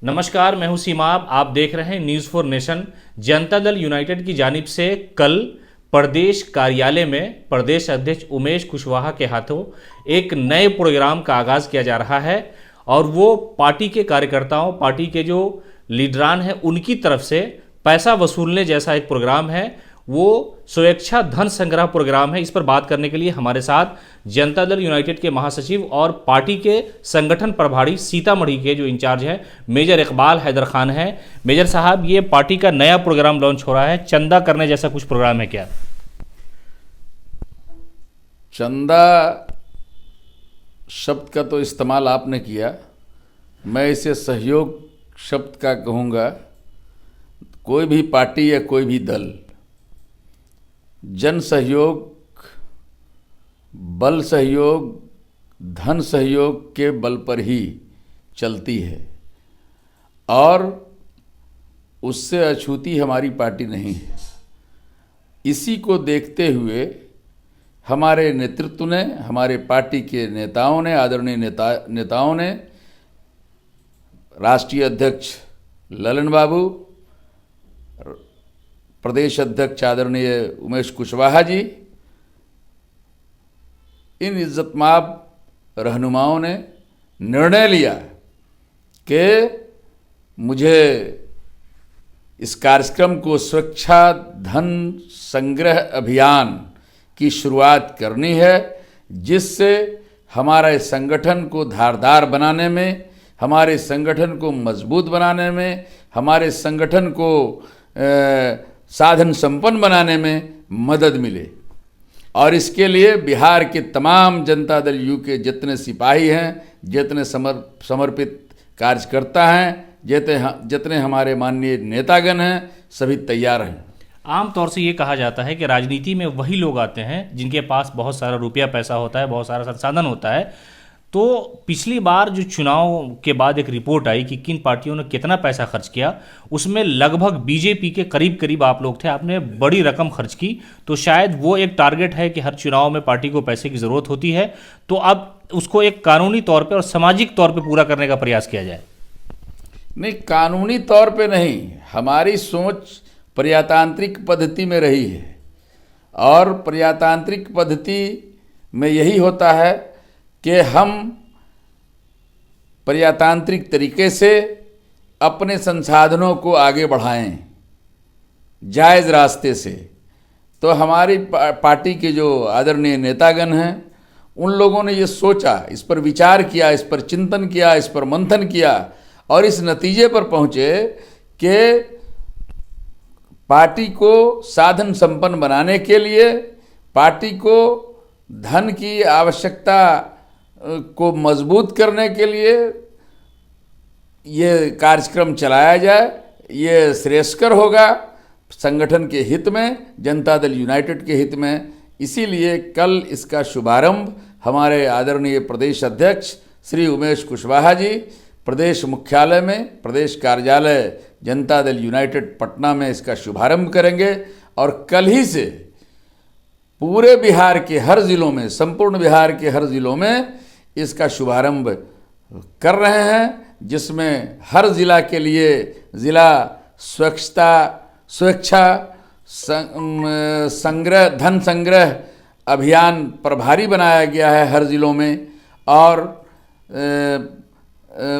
नमस्कार, मैं हूं सीमाब। आप देख रहे हैं news for nation. Janata Dal United की जानिब से कल प्रदेश कार्यालय में प्रदेश अध्यक्ष उमेश कुशवाहा के हाथों एक नए प्रोग्राम का आगाज़ किया जा रहा है और वो पार्टी के कार्यकर्ताओं, पार्टी के जो लीडरान हैं, उनकी तरफ से पैसा वसूलने जैसा एक प्रोग्राम है। वो स्वेच्छा धन संग्रह प्रोग्राम है। इस पर बात करने के लिए हमारे साथ जनता दल यूनाइटेड के महासचिव और पार्टी के संगठन प्रभारी सीतामढ़ी के जो इंचार्ज हैं मेजर इकबाल हैदर खान हैं। मेजर साहब, ये पार्टी का नया प्रोग्राम लॉन्च हो रहा है, चंदा करने जैसा कुछ प्रोग्राम है क्या? चंदा शब्द का तो इस्तेमाल आपने किया, मैं इसे सहयोग शब्द का कहूँगा। कोई भी पार्टी या कोई भी दल जन सहयोग, बल सहयोग, धन सहयोग के बल पर ही चलती है और उससे अछूती हमारी पार्टी नहीं है। इसी को देखते हुए हमारे नेतृत्व ने, हमारे पार्टी के नेताओं ने, आदरणीय नेताओं ने, राष्ट्रीय अध्यक्ष ललन बाबू, प्रदेश अध्यक्ष आदरणीय उमेश कुशवाहा जी, इन इज्जतमाब रहनुमाओं ने निर्णय लिया कि मुझे इस कार्यक्रम को स्वेच्छा धन संग्रह अभियान की शुरुआत करनी है, जिससे हमारे संगठन को धारदार बनाने में, हमारे संगठन को मजबूत बनाने में, हमारे संगठन को साधन संपन्न बनाने में मदद मिले। और इसके लिए बिहार के तमाम जनता दल यू के जितने सिपाही हैं, जितने समर्पित कार्यकर्ता हैं, जितने हमारे माननीय नेतागण हैं, सभी तैयार हैं। आमतौर से ये कहा जाता है कि राजनीति में वही लोग आते हैं जिनके पास बहुत सारा रुपया पैसा होता है, बहुत सारा संसाधन होता है। तो पिछली बार जो चुनाव के बाद एक रिपोर्ट आई कि किन पार्टियों ने कितना पैसा खर्च किया, उसमें लगभग बीजेपी के करीब करीब आप लोग थे, आपने बड़ी रकम खर्च की। तो शायद वो एक टारगेट है कि हर चुनाव में पार्टी को पैसे की ज़रूरत होती है, तो अब उसको एक कानूनी तौर पर और सामाजिक तौर पर पूरा करने का प्रयास किया जाए। नहीं, कानूनी तौर पर नहीं, हमारी सोच प्रजातांत्रिक पद्धति में रही है और प्रजातांत्रिक पद्धति में यही होता है कि हम प्रजातांत्रिक तरीके से अपने संसाधनों को आगे बढ़ाएं, जायज़ रास्ते से। तो हमारी पार्टी के जो आदरणीय नेतागण हैं, उन लोगों ने ये सोचा, इस पर विचार किया, इस पर चिंतन किया, इस पर मंथन किया और इस नतीजे पर पहुँचे कि पार्टी को साधन संपन्न बनाने के लिए, पार्टी को धन की आवश्यकता को मजबूत करने के लिए ये कार्यक्रम चलाया जाए। ये श्रेयस्कर होगा संगठन के हित में, जनता दल यूनाइटेड के हित में। इसीलिए कल इसका शुभारंभ हमारे आदरणीय प्रदेश अध्यक्ष श्री उमेश कुशवाहा जी प्रदेश मुख्यालय में, प्रदेश कार्यालय जनता दल यूनाइटेड पटना में इसका शुभारंभ करेंगे और कल ही से पूरे बिहार के हर ज़िलों में, संपूर्ण बिहार के हर ज़िलों में इसका शुभारंभ कर रहे हैं, जिसमें हर ज़िला के लिए ज़िला स्वेच्छा संग्रह धन संग्रह अभियान प्रभारी बनाया गया है हर ज़िलों में। और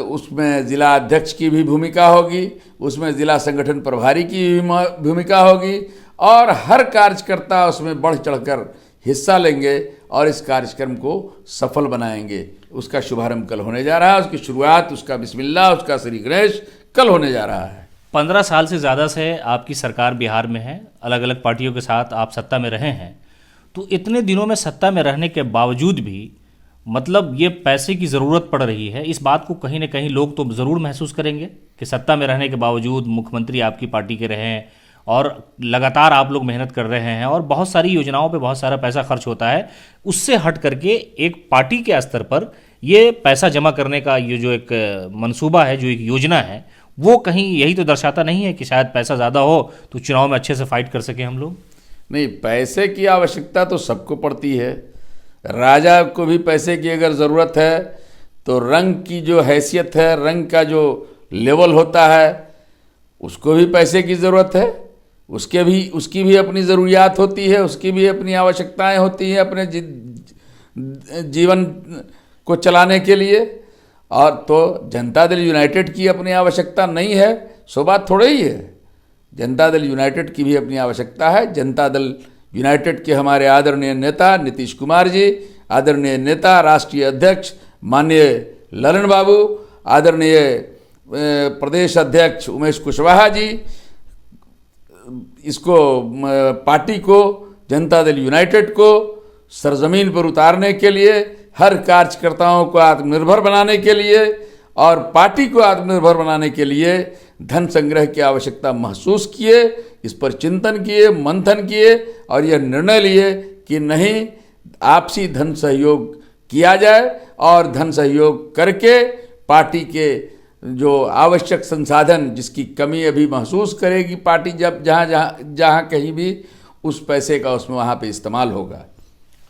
उसमें ज़िला अध्यक्ष की भी भूमिका होगी, उसमें ज़िला संगठन प्रभारी की भी भूमिका होगी और हर कार्यकर्ता उसमें बढ़ चढ़कर हिस्सा लेंगे और इस कार्यक्रम को सफल बनाएंगे। उसका शुभारंभ कल होने जा रहा है, उसकी शुरुआत, उसका बिस्मिल्लाह, उसका श्री गणेश कल होने जा रहा है। 15 साल से ज़्यादा से आपकी सरकार बिहार में है, अलग अलग पार्टियों के साथ आप सत्ता में रहे हैं। तो इतने दिनों में सत्ता में रहने के बावजूद भी मतलब ये पैसे की ज़रूरत पड़ रही है, इस बात को कहीं ना कहीं लोग तो ज़रूर महसूस करेंगे कि सत्ता में रहने के बावजूद मुख्यमंत्री आपकी पार्टी के रहे हैं और लगातार आप लोग मेहनत कर रहे हैं और बहुत सारी योजनाओं पे बहुत सारा पैसा खर्च होता है। उससे हट करके एक पार्टी के स्तर पर ये पैसा जमा करने का ये जो एक मंसूबा है, जो एक योजना है, वो कहीं यही तो दर्शाता नहीं है कि शायद पैसा ज़्यादा हो तो चुनाव में अच्छे से फाइट कर सकें हम लोग? नहीं, पैसे की आवश्यकता तो सबको पड़ती है। राजा को भी पैसे की अगर ज़रूरत है तो रंग की जो हैसियत है, रंग का जो लेवल होता है, उसको भी पैसे की ज़रूरत है, उसकी भी अपनी ज़रूरियात होती है, उसकी भी अपनी आवश्यकताएं होती हैं अपने जीवन को चलाने के लिए। और तो जनता दल यूनाइटेड की अपनी आवश्यकता नहीं है, सो बात थोड़ा ही है। जनता दल यूनाइटेड की भी अपनी आवश्यकता है। जनता दल यूनाइटेड के हमारे आदरणीय नेता नीतीश कुमार जी, आदरणीय नेता राष्ट्रीय अध्यक्ष माननीय ललन बाबू, आदरणीय प्रदेश अध्यक्ष उमेश कुशवाहा जी, इसको पार्टी को, जनता दल यूनाइटेड को सरजमीन पर उतारने के लिए, हर कार्यकर्ताओं को आत्मनिर्भर बनाने के लिए और पार्टी को आत्मनिर्भर बनाने के लिए धन संग्रह की आवश्यकता महसूस किए, इस पर चिंतन किए, मंथन किए और यह निर्णय लिए कि नहीं, आपसी धन सहयोग किया जाए और धन सहयोग करके पार्टी के जो आवश्यक संसाधन जिसकी कमी अभी महसूस करेगी पार्टी, जब जहाँ कहीं भी उस पैसे का उसमें वहाँ पे इस्तेमाल होगा।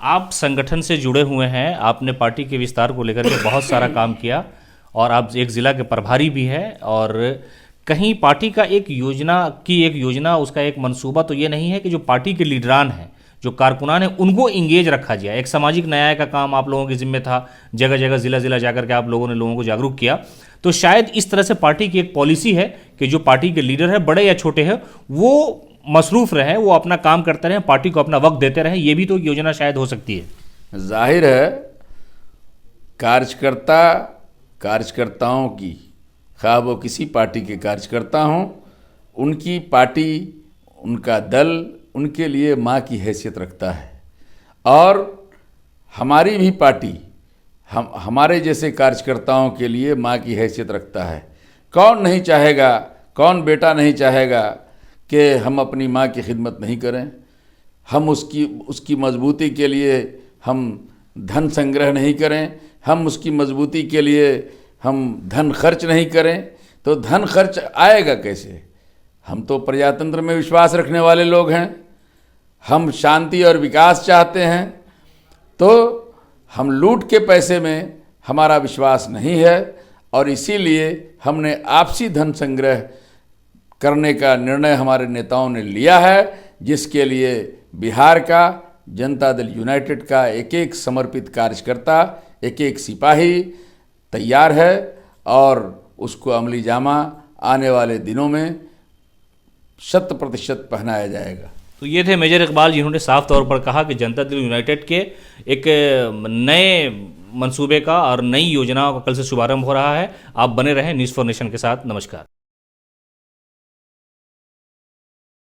आप संगठन से जुड़े हुए हैं, आपने पार्टी के विस्तार को लेकर के बहुत सारा काम किया और आप एक ज़िला के प्रभारी भी हैं। और कहीं पार्टी का एक योजना उसका एक मंसूबा तो ये नहीं है कि जो पार्टी के लीडरान हैं, जो कारकुनान हैं, उनको इंगेज रखा जाए। एक सामाजिक न्याय का काम आप लोगों के जिम्मे था, जगह जगह ज़िला जाकर के आप लोगों ने लोगों को जागरूक किया। तो शायद इस तरह से पार्टी की एक पॉलिसी है कि जो पार्टी के लीडर है, बड़े या छोटे हैं, वो मसरूफ़ रहें, वो अपना काम करते रहें, पार्टी को अपना वक्त देते रहें। ये भी तो एक योजना शायद हो सकती है। जाहिर है कार्यकर्ताओं की, खा वो किसी पार्टी के कार्यकर्ता हों, उनकी पार्टी, उनका दल उनके लिए माँ की हैसियत रखता है। और हमारी भी पार्टी हमारे जैसे कार्यकर्ताओं के लिए माँ की हैसियत रखता है। कौन नहीं चाहेगा, कौन बेटा नहीं चाहेगा कि हम अपनी माँ की खिदमत नहीं करें, हम उसकी मजबूती के लिए हम धन संग्रह नहीं करें, हम उसकी मजबूती के लिए हम धन खर्च नहीं करें। तो धन खर्च आएगा कैसे? हम तो प्रजातंत्र में विश्वास रखने वाले लोग हैं, हम शांति और विकास चाहते हैं। तो हम लूट के पैसे में हमारा विश्वास नहीं है और इसीलिए हमने आपसी धन संग्रह करने का निर्णय हमारे नेताओं ने लिया है, जिसके लिए बिहार का जनता दल यूनाइटेड का एक एक समर्पित कार्यकर्ता, एक एक सिपाही तैयार है और उसको अमली जामा आने वाले दिनों में 100% पहनाया जाएगा। तो ये थे मेजर इकबाल, जिन्होंने साफ तौर पर कहा कि जनता दल यूनाइटेड के एक नए मंसूबे का और नई योजनाओं का कल से शुभारंभ हो रहा है। आप बने रहें न्यूज़ फॉर नेशन के साथ। नमस्कार।